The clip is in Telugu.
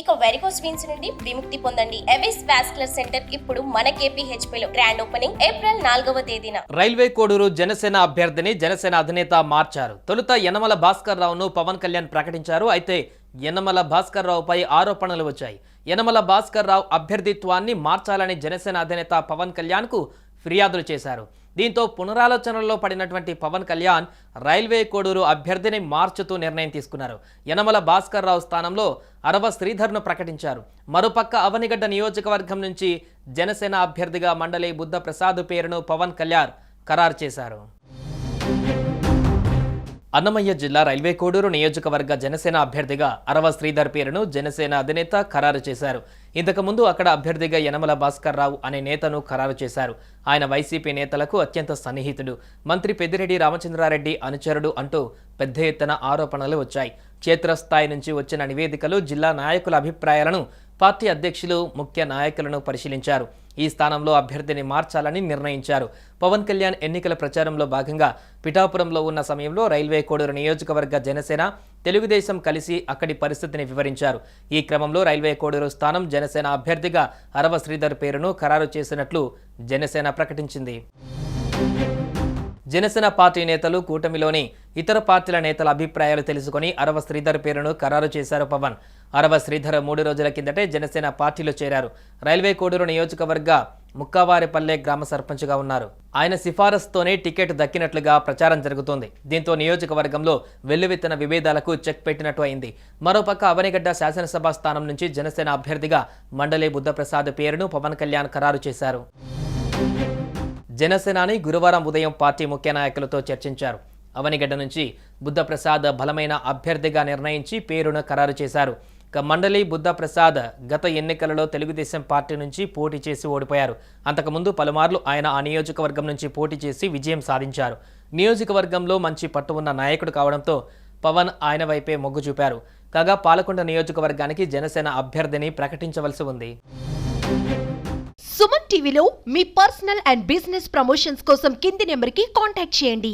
ఇక వెరికోస్ వెయిన్స్ నుండి విముక్తి పొందండి. ఎవిస్ వాస్కులర్ సెంటర్ ఇప్పుడు మన KPHP లో గ్రాండ్ ఓపెనింగ్ ఏప్రిల్ 4వ తేదీన. రైల్వే కోడూరు జనసేన అభ్యర్థిని జనసేన అధినేత మార్చారు. తొలుత యనమల భాస్కర్ రావును పవన్ కళ్యాణ్ ప్రకటించారు. అయితే యనమల భాస్కర్ రావుపై ఆరోపణలు వచ్చాయి. యనమల భాస్కర్ రావు అభ్యర్థిత్వాన్ని మార్చాలని జనసేన అధినేత పవన్ కళ్యాణ్ కు ఫిర్యాదులు చేశారు. దీంతో పునరాలోచనలో పడినటువంటి పవన్ కళ్యాణ్ రైల్వే కోడూరు అభ్యర్థిని మార్చుతూ నిర్ణయం తీసుకున్నారు. యనమల భాస్కర్ రావు స్థానంలో అరవ శ్రీధర్ను ప్రకటించారు. మరోపక్క అవనిగడ్డ నియోజకవర్గం నుంచి జనసేన అభ్యర్థిగా మండలి బుద్ధ ప్రసాద్ పేరును పవన్ కళ్యాణ్ ఖరారు చేశారు. అన్నమయ్య జిల్లా రైల్వే కోడూరు నియోజకవర్గ జనసేన అభ్యర్థిగా అరవ శ్రీధర్ పేరును జనసేన అధినేత ఖరారు చేశారు. ఇంతకుముందు అక్కడ అభ్యర్థిగా యనమల భాస్కర్ రావు అనే నేతను ఖరారు చేశారు. ఆయన వైసీపీ నేతలకు అత్యంత సన్నిహితుడు, మంత్రి పెద్దిరెడ్డి రామచంద్రారెడ్డి అనుచరుడు అంటూ పెద్ద ఎత్తున ఆరోపణలు వచ్చాయి. క్షేత్రస్థాయి నుంచి వచ్చిన నివేదికలు జిల్లా నాయకుల అభిప్రాయాలను పార్టీ అధ్యక్షులు ముఖ్య నాయకులను పరిశీలించారు. ఈ స్థానంలో అభ్యర్థిని మార్చాలని నిర్ణయించారు. పవన్ కళ్యాణ్ ఎన్నికల ప్రచారంలో భాగంగా పిఠాపురంలో ఉన్న సమయంలో రైల్వే కోడూరు నియోజకవర్గ జనసేన తెలుగుదేశం కలిసి అక్కడి పరిస్థితిని వివరించారు. ఈ క్రమంలో రైల్వే కోడూరు స్థానం జనసేన అభ్యర్థిగా అరవ శ్రీధర్ పేరును ఖరారు చేసినట్లు జనసేన ప్రకటించింది. జనసేన పార్టీ నేతలు కూటమిలోని ఇతర పార్టీల నేతల అభిప్రాయాలు తెలుసుకుని అరవ శ్రీధర్ పేరును ఖరారు చేశారు పవన్. అరవ శ్రీధర్ 3 రోజుల కిందటే జనసేన పార్టీలో చేరారు. రైల్వే కోడూరు నియోజకవర్గ ముక్కవారిపల్లె గ్రామ సర్పంచ్గా ఉన్నారు. ఆయన సిఫారసుతోనే టికెట్ దక్కినట్లుగా ప్రచారం జరుగుతోంది. దీంతో నియోజకవర్గంలో వెల్లువెత్తిన విభేదాలకు చెక్ పెట్టినట్టు అయింది. మరోపక్క అవనిగడ్డ శాసనసభ స్థానం నుంచి జనసేన అభ్యర్థిగా మండలి బుద్ధ ప్రసాద్ పేరును పవన్ కళ్యాణ్ ఖరారు చేశారు. జనసేనాని గురువారం ఉదయం పార్టీ ముఖ్య నాయకులతో చర్చించారు. అవనిగడ్డ నుంచి బుద్ధ ప్రసాద్ బలమైన అభ్యర్థిగా నిర్ణయించి పేరును ఖరారు చేశారు. మండలి బుద్ధ ప్రసాద్ గత ఎన్నికలలో తెలుగుదేశం పార్టీ నుంచి పోటీ చేసి ఓడిపోయారు. అంతకుముందు పలుమార్లు ఆయన ఆ నియోజకవర్గం నుంచి పోటీ చేసి విజయం సాధించారు. నియోజకవర్గంలో మంచి పట్టు ఉన్న నాయకుడు కావడంతో పవన్ ఆయన వైపే మొగ్గు చూపారు. కాగా పాలకొండ నియోజకవర్గానికి జనసేన అభ్యర్థిని ప్రకటించవలసి ఉంది. సుమన్ టీవీలో మీ పర్సనల్ అండ్ బిజినెస్ ప్రమోషన్స్ కోసం కింది నెంబర్కి కాంటాక్ట్ చేయండి.